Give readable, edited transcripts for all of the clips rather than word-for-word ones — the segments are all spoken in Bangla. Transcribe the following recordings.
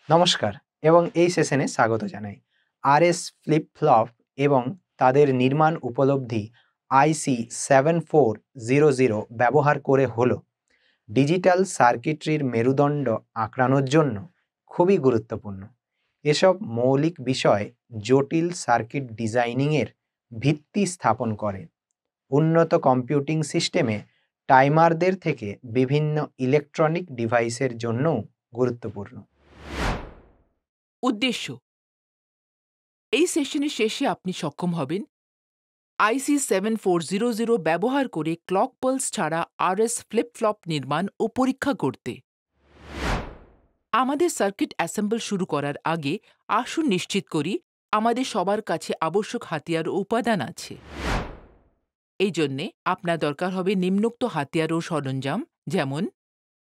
নমস্কার এবং এই সেশনে স্বাগত জানাই। আরএস ফ্লিপ ফ্লপ এবং তাদের নির্মাণ উপলব্ধি IC7400 ব্যবহার করে হলো ডিজিটাল সার্কিটরির মেরুদণ্ড আঁকড়ানোর জন্য খুবই গুরুত্বপূর্ণ। এসব মৌলিক বিষয় জটিল সার্কিট ডিজাইনিংয়ের ভিত্তি স্থাপন করে। উন্নত কম্পিউটিং সিস্টেমে টাইমারদের থেকে বিভিন্ন ইলেকট্রনিক ডিভাইসের জন্যও গুরুত্বপূর্ণ। উদ্দেশ্য: এই সেশনের শেষে আপনি সক্ষম হবেন IC7400 ব্যবহার করে ক্লক পালস ছাড়া RS ফ্লিপ ফ্লপ নির্মাণ ও পরীক্ষা করতে। আমাদের সার্কিট অ্যাসেম্বল শুরু করার আগে আসুন নিশ্চিত করি আমাদের সবার কাছে আবশ্যক হাতিয়ার ও উপাদান আছে। এই জন্যে আপনার দরকার হবে নিম্নোক্ত হাতিয়ার ও সরঞ্জাম, যেমন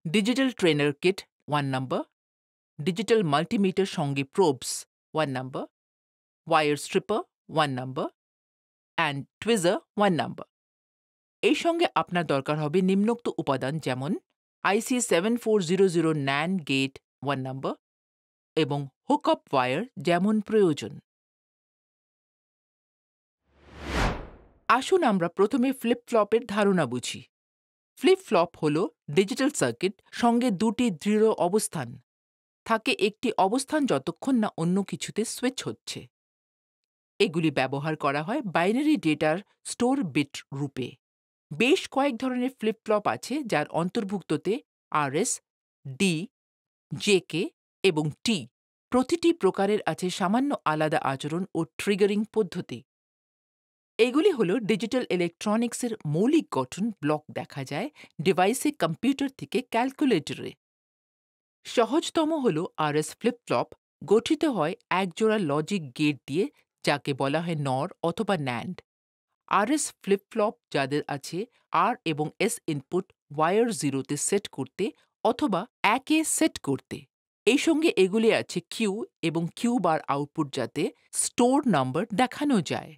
digital trainer kit 1 number, digital multimeter সঙ্গে probes 1 number, wire stripper 1 number and tweezer 1 number. এই সঙ্গে আপনার দরকার হবে নিম্নোক্ত উপাদান, যেমন IC7400 NAND গেট 1 নম্বর এবং হুকআপ ওয়্যার যেমন প্রয়োজন। আসুন আমরা প্রথমে ফ্লিপ ফ্লপের ধারণা বুঝি। ফ্লিপ ফ্লপ হল ডিজিটাল সার্কিট সঙ্গে দুটি দৃঢ় অবস্থান থাকে, একটি অবস্থান যতক্ষণ না অন্য কিছুতে সুইচ হচ্ছে। এগুলি ব্যবহার করা হয় বাইনারি ডেটার স্টোর বিট রূপে। বেশ কয়েক ধরনের ফ্লিপ ফ্লপ আছে, যার অন্তর্ভুক্ততে RS, D, JK এবং T। প্রতিটি প্রকারের আছে সামান্য আলাদা আচরণ ও ট্রিগারিং পদ্ধতি। এগুলি হল ডিজিটাল ইলেকট্রনিক্সের মৌলিক গঠন ব্লক দেখা যায় ডিভাইসে, কম্পিউটার থেকে ক্যালকুলেটরে। সহজতম হল RS ফ্লিপ ফ্লপ, গঠিত হয় একজোড়া লজিক গেট দিয়ে, যাকে বলা হয় NOR অথবা NAND। RS ফ্লিপ ফ্লপ যাদের আছে R এবং S ইনপুট ওয়্যার 0-তে সেট করতে অথবা 1-এ সেট করতে। এই সঙ্গে এগুলি আছে Q এবং Q বার আউটপুট, যাতে স্টোর নাম্বার দেখানো যায়।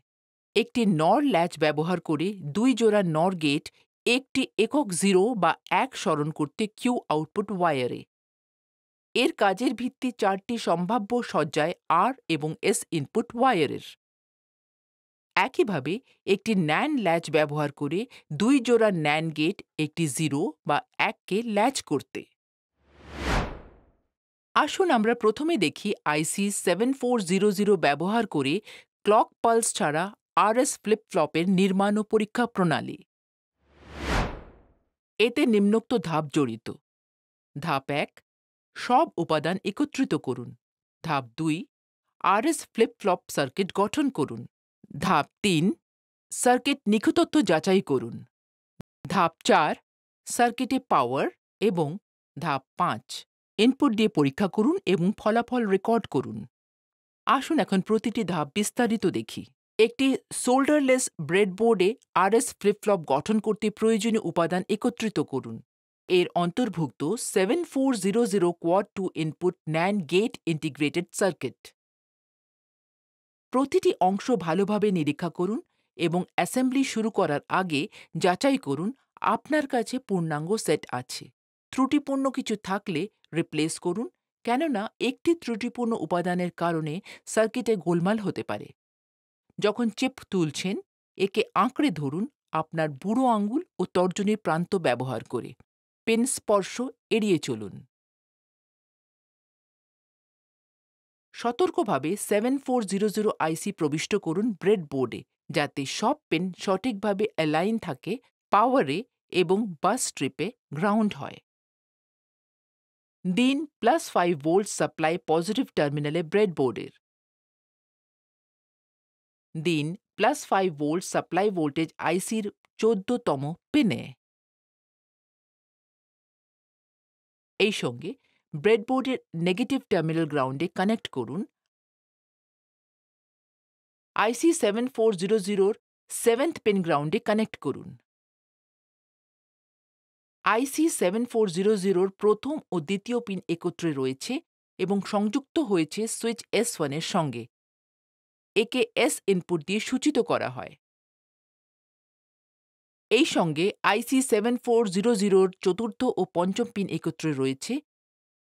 একটি NOR ল্যাচ ব্যবহার করে 2 জোড়া NOR গেট একটি একক 0 বা 1 স্মরণ করতে Q আউটপুট ওয়্যারে। এর কাজের ভিত্তি 4টি সম্ভাব্য সজ্জায় R এবং S ইনপুট ওয়্যারের। একইভাবে একটি NAND ল্যাচ ব্যবহার করে 2 জোড়া NAND গেট একটি 0 বা 1-কে ল্যাচ করতে। আসুন আমরা প্রথমে দেখি IC7400 ব্যবহার করে ক্লক পালস ছাড়া RS ফ্লিপ ফ্লপের নির্মাণ ও পরীক্ষা প্রণালী। এতে নিম্নোক্ত ধাপ জড়িত: ধাপ 1, সব উপাদান একত্রিত করুন। ধাপ 2, RS ফ্লিপ ফ্লপ সার্কিট গঠন করুন। ধাপ 3, সার্কিট নিখুঁতত্ব যাচাই করুন। ধাপ 4, সার্কিটে পাওয়ার এবং ধাপ 5, ইনপুট দিয়ে পরীক্ষা করুন এবং ফলাফল রেকর্ড করুন। আসুন এখন প্রতিটি ধাপ বিস্তারিত দেখি। একটি সোল্ডারলেস ব্রেডবোর্ডে RS ফ্লিপ ফ্লপ গঠন করতে প্রয়োজনীয় উপাদান একত্রিত করুন। এর অন্তর্ভুক্ত 7400 quad 2 input NAND gate integrated circuit. প্রতিটি অংশ ভালোভাবে নিরীক্ষা করুন এবং অ্যাসেম্বলি শুরু করার আগে যাচাই করুন আপনার কাছে পূর্ণাঙ্গ সেট আছে। ত্রুটিপূর্ণ কিছু থাকলে রিপ্লেস করুন, কেননা একটি ত্রুটিপূর্ণ উপাদানের কারণে সার্কিটে গোলমাল হতে পারে। যখন চিপ তুলছেন, একে আঁকড়ে ধরুন আপনার বুড়ো আঙুল ও তর্জনীর প্রান্ত ব্যবহার করে। পেন স্পর্শ এড়িয়ে চলুন। সতর্কভাবে 7400 IC প্রবিষ্ট করুন ব্রেডবোর্ডে, যাতে সব পেন সঠিকভাবে অ্যালাইন থাকে, পাওয়ারে এবং বাস স্ট্রিপে গ্রাউন্ড হয়। দিন +5 ভোল্ট সাপ্লাই পজিটিভ টার্মিনালে ব্রেডবোর্ডের। দিন +5 ভোল্ট সাপ্লাই ভোল্টেজ ICর 14তম পিনে। এই সঙ্গে ব্রেডবোর্ডের নেগেটিভ টার্মিনাল গ্রাউন্ডে কানেক্ট করুন। IC7400 7th পিন গ্রাউন্ডে কানেক্ট করুন। IC7400 প্রথম ও দ্বিতীয় পিন একত্রে রয়েছে এবং সংযুক্ত হয়েছে সুইচ S1 এর সঙ্গে। একে S ইনপুট দিয়ে সূচিত করা হয়। এই সঙ্গে IC7400 চতুর্থ ও পঞ্চম পিন একত্রে রয়েছে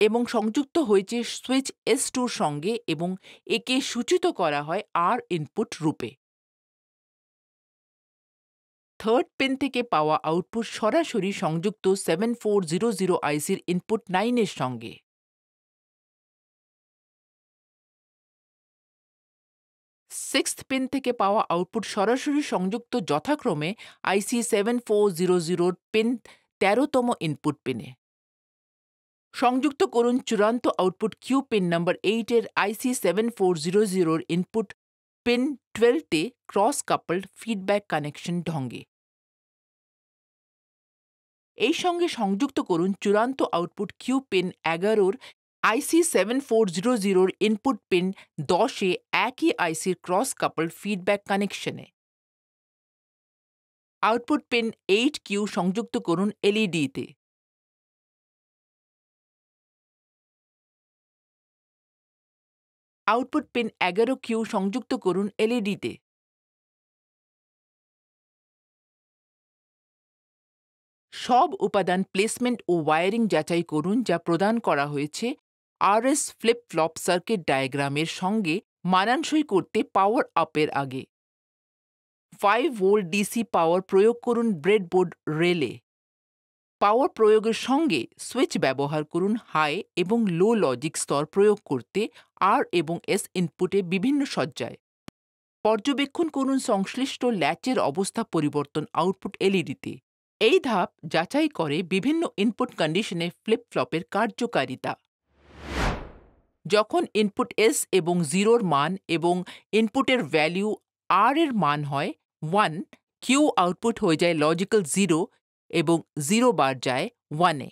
এবং সংযুক্ত হয়েছে সুইচ S2 এর সঙ্গে এবং একে সূচিত করা হয় R ইনপুট রূপে। থার্ড পিন থেকে পাওয়া আউটপুট সরাসরি সংযুক্ত 7400 আইসির ইনপুট 9 এর সঙ্গে। সিক্সথ পিন থেকে পাওয়া আউটপুট সরাসরি সংযুক্ত যথাক্রমে আইসি 7400 পিন 13তম ইনপুট পিনে। সংযুক্ত করুন চূড়ান্ত আউটপুট কিউ পিন নম্বর 8 এর IC 7400 input pin 12 cross coupled feedback connection ঢঙ্গে। এই সঙ্গে সংযুক্ত করুন চূড়ান্ত output Q pin 11 IC 7400 input pin 10 একই আইসির ক্রস কাপলড ফিডব্যাক কানেকশনে। আউটপুট পিন 8 কিউ সংযুক্ত করুন এলইডিতে। আউটপুট পিন 11 কিউ সংযুক্ত করুন এলইডিতে। সব উপাদান প্লেসমেন্ট ও ওয়্যারিং যাচাই করুন যা প্রদান করা হয়েছে আরএস ফ্লিপ ফ্লপ সার্কিট ডায়াগ্রামের সঙ্গে মানানসই করতে পাওয়ার আপের আগে। 5 ভোল্ট ডিসি পাওয়ার প্রয়োগ করুন ব্রেডবোর্ড রেলে। পাওয়ার প্রয়োগের সঙ্গে সুইচ ব্যবহার করুন হাই এবং লো লজিক স্তর প্রয়োগ করতে আর এবং এস ইনপুটে বিভিন্ন সজ্জায়। পর্যবেক্ষণ করুন সংশ্লিষ্ট ল্যাচের অবস্থা পরিবর্তন আউটপুট এলইডিতে। এই ধাপ যাচাই করে বিভিন্ন ইনপুট কন্ডিশনে ফ্লিপ ফ্লপের কার্যকারিতা। যখন ইনপুট এস এবং 0 মান এবং ইনপুটের ভ্যালু আর এর মান হয় 1, কিউ আউটপুট হয়ে যায় লজিক্যাল 0 এবং 0 বার যায় 1 এ।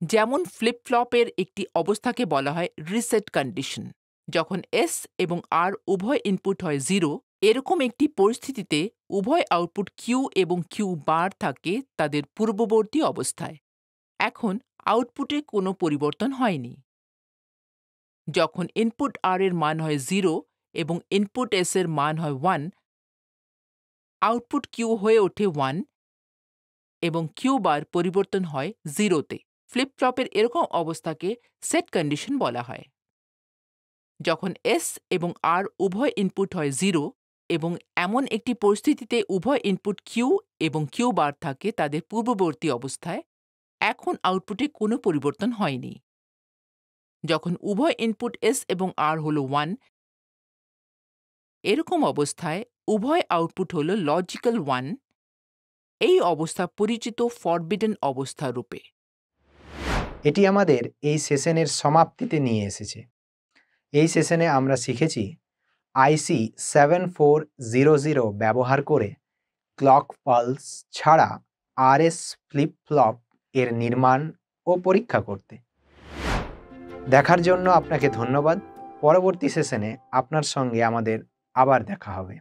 যেমন ফ্লিপ ফ্লপের একটি অবস্থাকে বলা হয় রিসেট কন্ডিশন। যখন এস এবং আর উভয় ইনপুট হয় 0, এরকম একটি পরিস্থিতিতে উভয় আউটপুট কিউ এবং কিউ বার থাকে তাদের পূর্ববর্তী অবস্থায়। এখন আউটপুটে কোনো পরিবর্তন হয়নি। যখন ইনপুট আর এর মান হয় 0 এবং ইনপুট এস এর মান হয় 1, আউটপুট কিউ হয়ে ওঠে 1 এবং কিউ বার পরিবর্তন হয় 0-তে। ফ্লিপ ফ্লপের এরকম অবস্থাকে সেট কন্ডিশন বলা হয়। যখন এস এবং আর উভয় ইনপুট হয় 0 এবং এমন একটি পরিস্থিতিতে উভয় ইনপুট কিউ এবং কিউ বার থাকে তাদের পূর্ববর্তী অবস্থায়, এখন আউটপুটে কোনো পরিবর্তন হয়নি। যখন উভয় ইনপুট এস এবং আর হল 1, এরকম অবস্থায় উভয় আউটপুট হল লজিক্যাল 1। এই অবস্থা পরিচিত ফরবিডেন অবস্থা রূপে। এটি আমাদের এই সেশনের সমাপ্তিতে নিয়ে এসেছে। এই সেশনে আমরা শিখেছি আইসি 7400 ব্যবহার করে ক্লক পালস ছাড়া আরএস ফ্লিপ ফ্লপ এর নির্মাণ ও পরীক্ষা করতে। দেখার জন্য আপনাকে ধন্যবাদ। পরবর্তী সেশনে আপনার সঙ্গে আমাদের আবার দেখা হবে।